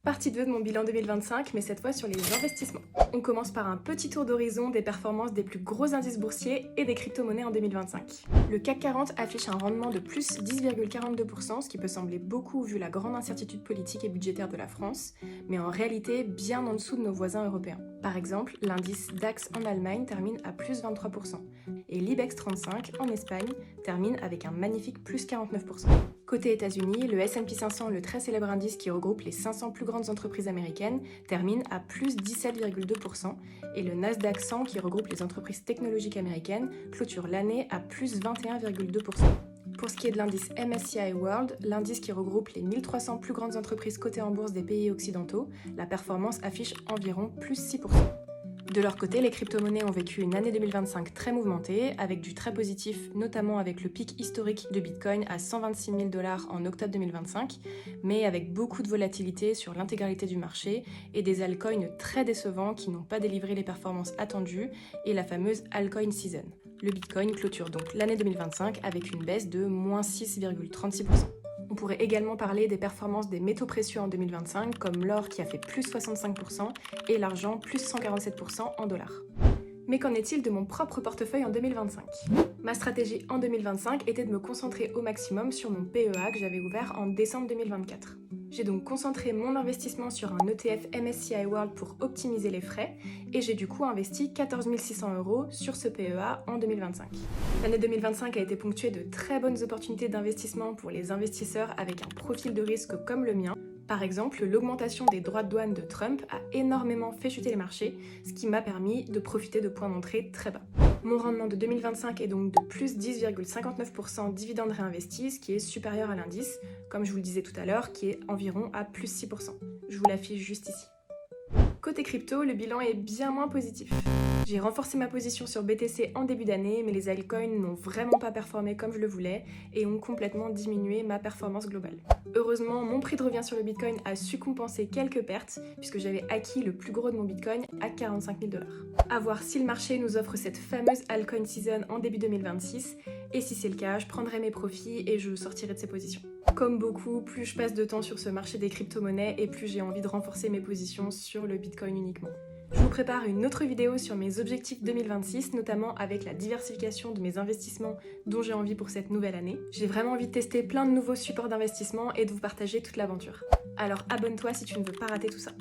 Partie 2 de mon bilan 2025, mais cette fois sur les investissements. On commence par un petit tour d'horizon des performances des plus gros indices boursiers et des crypto-monnaies en 2025. Le CAC 40 affiche un rendement de plus 10,42%, ce qui peut sembler beaucoup vu la grande incertitude politique et budgétaire de la France, mais en réalité bien en dessous de nos voisins européens. Par exemple, l'indice DAX en Allemagne termine à plus 23%, et l'IBEX 35 en Espagne termine avec un magnifique plus 49%. Côté États-Unis, le S&P 500, le très célèbre indice qui regroupe les 500 plus grandes entreprises américaines, termine à plus 17,2%, et le Nasdaq 100, qui regroupe les entreprises technologiques américaines, clôture l'année à plus 21,2%. Pour ce qui est de l'indice MSCI World, l'indice qui regroupe les 1300 plus grandes entreprises cotées en bourse des pays occidentaux, la performance affiche environ plus 6%. De leur côté, les crypto-monnaies ont vécu une année 2025 très mouvementée, avec du très positif, notamment avec le pic historique de Bitcoin à 126 000 $ en octobre 2025, mais avec beaucoup de volatilité sur l'intégralité du marché et des altcoins très décevants qui n'ont pas délivré les performances attendues et la fameuse altcoin season. Le Bitcoin clôture donc l'année 2025 avec une baisse de moins 6,36%. On pourrait également parler des performances des métaux précieux en 2025, comme l'or qui a fait plus 65% et l'argent plus 147% en dollars. Mais qu'en est-il de mon propre portefeuille en 2025 ? Ma stratégie en 2025 était de me concentrer au maximum sur mon PEA que j'avais ouvert en décembre 2024. J'ai donc concentré mon investissement sur un ETF MSCI World pour optimiser les frais et j'ai du coup investi 14 600 € sur ce PEA en 2025. L'année 2025 a été ponctuée de très bonnes opportunités d'investissement pour les investisseurs avec un profil de risque comme le mien. Par exemple, l'augmentation des droits de douane de Trump a énormément fait chuter les marchés, ce qui m'a permis de profiter de points d'entrée très bas. Mon rendement de 2025 est donc de plus 10,59% dividendes réinvestis, ce qui est supérieur à l'indice, comme je vous le disais tout à l'heure, qui est environ à plus 6%. Je vous l'affiche juste ici. Côté crypto, le bilan est bien moins positif. J'ai renforcé ma position sur BTC en début d'année, mais les altcoins n'ont vraiment pas performé comme je le voulais et ont complètement diminué ma performance globale. Heureusement, mon prix de revient sur le Bitcoin a su compenser quelques pertes, puisque j'avais acquis le plus gros de mon Bitcoin à 45 000 $. À voir si le marché nous offre cette fameuse altcoin season en début 2026, et si c'est le cas, je prendrai mes profits et je sortirai de ces positions. Comme beaucoup, plus je passe de temps sur ce marché des crypto-monnaies et plus j'ai envie de renforcer mes positions sur le Bitcoin uniquement. Je vous prépare une autre vidéo sur mes objectifs 2026, notamment avec la diversification de mes investissements dont j'ai envie pour cette nouvelle année. J'ai vraiment envie de tester plein de nouveaux supports d'investissement et de vous partager toute l'aventure. Alors abonne-toi si tu ne veux pas rater tout ça.